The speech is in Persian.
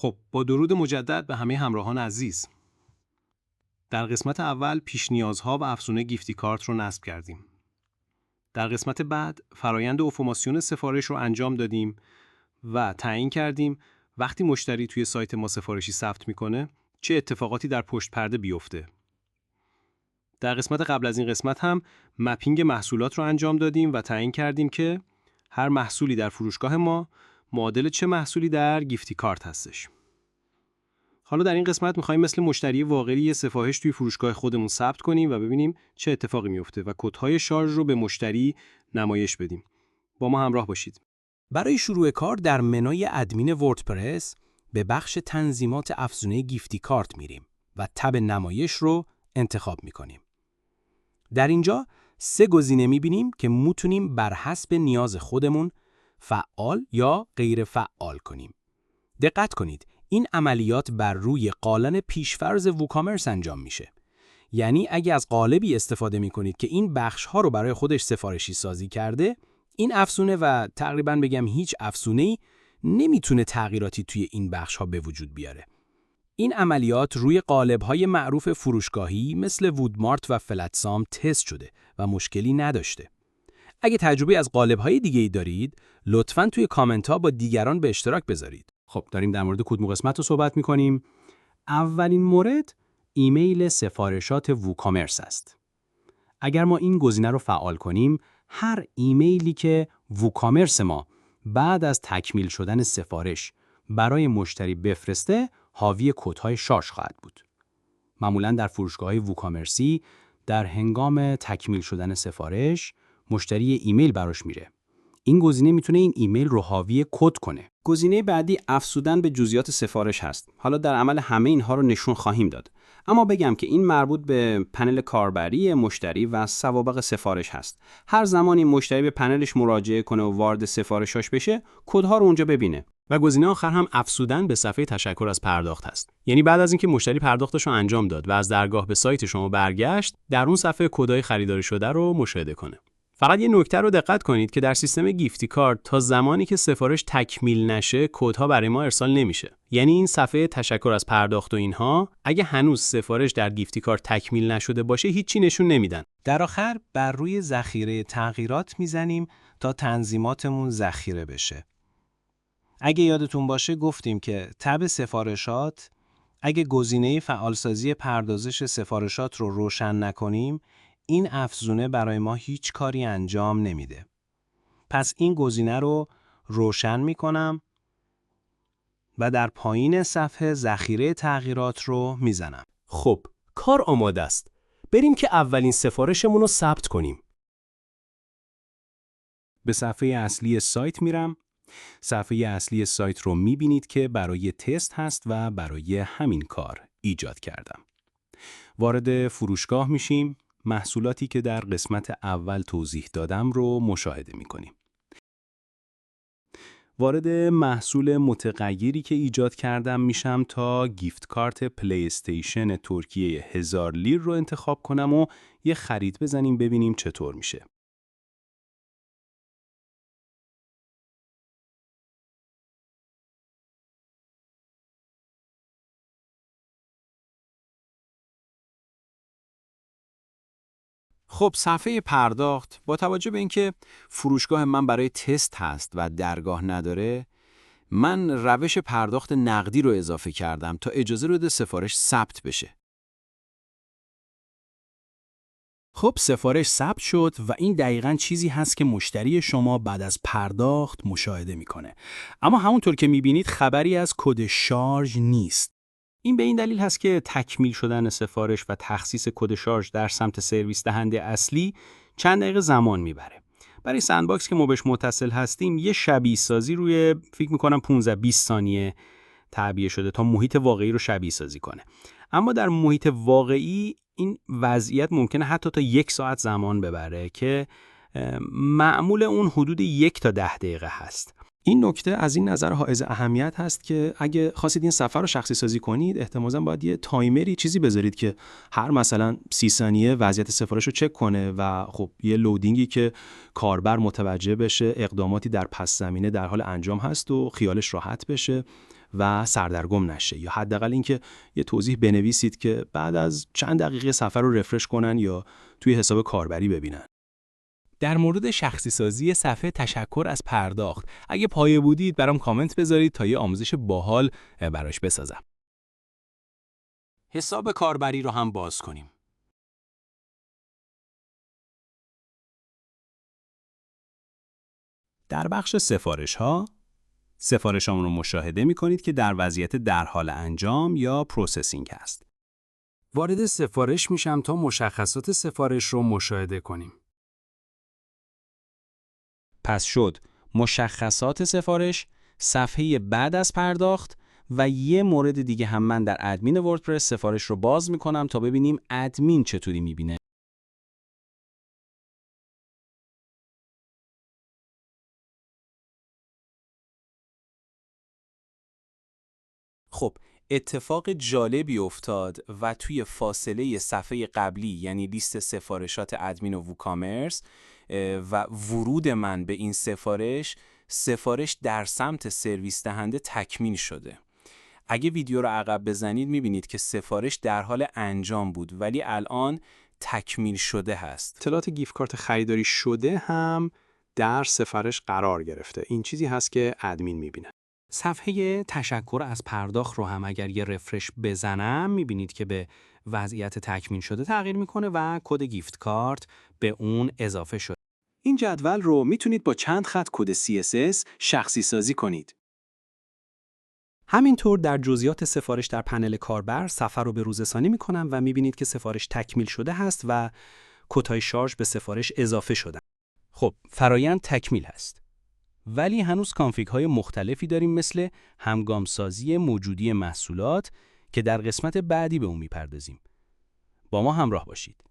خب با درود مجدد به همه همراهان عزیز. در قسمت اول پیش نیازها و افزونه گیفتی کارت رو نصب کردیم. در قسمت بعد فرایند افوماسیون سفارش رو انجام دادیم و تعیین کردیم وقتی مشتری توی سایت ما سفارشی ثبت میکنه چه اتفاقاتی در پشت پرده بیفته. در قسمت قبل از این قسمت هم مپینگ محصولات رو انجام دادیم و تعیین کردیم که هر محصولی در فروشگاه ما معادل چه محصولی در گیفتی کارت هستش. حالا در این قسمت می‌خوایم مثل مشتری واقعی یه سفارش توی فروشگاه خودمون ثبت کنیم و ببینیم چه اتفاقی میفته و کدهای شارژ رو به مشتری نمایش بدیم. با ما همراه باشید. برای شروع کار در منوی ادمین وردپرس به بخش تنظیمات افزونه گیفتی کارت میریم و تب نمایش رو انتخاب میکنیم. در اینجا 3 گزینه میبینیم که میتونیم بر حسب نیاز خودمون فعال یا غیر فعال کنیم. دقت کنید این عملیات بر روی قالن پیشفرض ووکامرس انجام میشه. یعنی اگه از قالبی استفاده میکنید که این بخش ها رو برای خودش سفارشی سازی کرده، این افزونه و تقریباً بگم هیچ افزونه‌ای نمیتونه تغییراتی توی این بخش ها به وجود بیاره. این عملیات روی قالب‌های معروف فروشگاهی مثل وودمارت و فلتسام تست شده و مشکلی نداشته. اگه تجربه از قالب‌های دیگه‌ای دارید، لطفاً توی کامنت‌ها با دیگران به اشتراک بذارید. خب داریم در مورد کدوم قسمت رو صحبت می‌کنیم. اولین مورد ایمیل سفارشات ووکامرس است. اگر ما این گزینه رو فعال کنیم، هر ایمیلی که ووکامرس ما بعد از تکمیل شدن سفارش برای مشتری بفرسته، حاوی کدهای شارژ خواهد بود. معمولاً در فروشگاه‌های ووکامرسی در هنگام تکمیل شدن سفارش، مشتری ایمیل براش میره. این گزینه میتونه این ایمیل رو حاوی کد کنه. گزینه بعدی افزودن به جزئیات سفارش هست. حالا در عمل همه اینها رو نشون خواهیم داد. اما بگم که این مربوط به پنل کاربری مشتری و سوابق سفارش هست. هر زمانی مشتری به پنلش مراجعه کنه و وارد سفارشاش بشه، کدها رو اونجا ببینه. و گزینه آخر هم افزودن به صفحه تشکر از پرداخت هست. یعنی بعد از اینکه مشتری پرداختش رو انجام داد و از درگاه به سایت شما برگشت، در اون صفحه کدای خریداری شده رو مشاهده کنه. فقط یه نکته رو دقت کنید که در سیستم گیفتی کارت تا زمانی که سفارش تکمیل نشه کدها برای ما ارسال نمیشه. یعنی این صفحه تشکر از پرداخت و اینها اگه هنوز سفارش در گیفتی کارت تکمیل نشده باشه هیچی نشون نمیدن. در آخر بر روی ذخیره تغییرات میزنیم تا تنظیماتمون ذخیره بشه. اگه یادتون باشه گفتیم که تب سفارشات اگه گزینه فعالسازی پردازش سفارشات رو روشن نکنیم، این افزونه برای ما هیچ کاری انجام نمیده. پس این گزینه رو روشن میکنم و در پایین صفحه ذخیره تغییرات رو میزنم. خب کار آماده است. بریم که اولین سفارشمون رو ثبت کنیم. به صفحه اصلی سایت میرم. صفحه اصلی سایت رو میبینید که برای تست هست و برای همین کار ایجاد کردم. وارد فروشگاه میشیم. محصولاتی که در قسمت اول توضیح دادم رو مشاهده میکنیم. وارد محصول متغیری که ایجاد کردم میشم تا گیفت کارت پلی استیشن ترکیه 1000 لیر رو انتخاب کنم و یه خرید بزنیم ببینیم چطور میشه. خب صفحه پرداخت با توجه به اینکه فروشگاه من برای تست هست و درگاه نداره، من روش پرداخت نقدی رو اضافه کردم تا اجازه بده سفارش ثبت بشه. خب سفارش ثبت شد و این دقیقاً چیزی هست که مشتری شما بعد از پرداخت مشاهده میکنه. اما همونطور که میبینید خبری از کد شارژ نیست. این به این دلیل هست که تکمیل شدن سفارش و تخصیص کد شارژ در سمت سرویس دهنده اصلی چند دقیقه زمان میبره. برای سندباکس که ما بهش متصل هستیم یه شبیه سازی روی فکر میکنم 15-20 ثانیه تعبیه شده تا محیط واقعی رو شبیه سازی کنه. اما در محیط واقعی این وضعیت ممکنه حتی تا 1 ساعت زمان ببره که معمول اون حدود 1 تا 10 دقیقه هست. این نکته از این نظر حائز اهمیت هست که اگه خواستید این صفحه رو شخصی سازی کنید احتمالاً باید یه تایمری چیزی بذارید که هر مثلا 30 ثانیه وضعیت سفارش رو چک کنه و خب یه لودینگی که کاربر متوجه بشه اقداماتی در پس زمینه در حال انجام هست و خیالش راحت بشه و سردرگم نشه، یا حداقل اینکه یه توضیح بنویسید که بعد از چند دقیقه صفحه رو رفرش کنن یا توی حساب کاربری ببینن. در مورد شخصی سازی صفحه تشکر از پرداخت، اگه پایه بودید برام کامنت بذارید تا یه آموزش باحال براش بسازم. حساب کاربری رو هم باز کنیم. در بخش سفارش‌ها، سفارش‌هامون رو مشاهده می‌کنید که در وضعیت در حال انجام یا پروسسینگ هست. وارد سفارش میشم تا مشخصات سفارش رو مشاهده کنیم. پس شد مشخصات سفارش، صفحه بعد از پرداخت و یه مورد دیگه هم من در ادمین وردپرس سفارش رو باز می‌کنم تا ببینیم ادمین چطوری می‌بینه. خب اتفاق جالبی افتاد و توی فاصله صفحه قبلی، یعنی لیست سفارشات ادمین و ووکامرس و ورود من به این سفارش در سمت سرویس دهنده تکمیل شده. اگه ویدیو رو عقب بزنید میبینید که سفارش در حال انجام بود ولی الان تکمیل شده هست. اطلاعات گیفت کارت خریداری شده هم در سفارش قرار گرفته. این چیزی هست که ادمین میبینه. صفحه تشکر از پرداخت رو هم اگر یه رفرش بزنم میبینید که به وضعیت تکمیل شده تغییر میکنه و کد گیفت کارت به اون اضافه شده. این جدول رو میتونید با چند خط کد CSS شخصی سازی کنید. همینطور در جزئیات سفارش در پنل کاربر صفحه رو به روزرسانی میکنم و میبینید که سفارش تکمیل شده هست و کدهای شارژ به سفارش اضافه شدن. خب فرایند تکمیل هست. ولی هنوز کانفیگ های مختلفی داریم مثل همگامسازی موجودی محصولات که در قسمت بعدی به اون میپردازیم. با ما همراه باشید.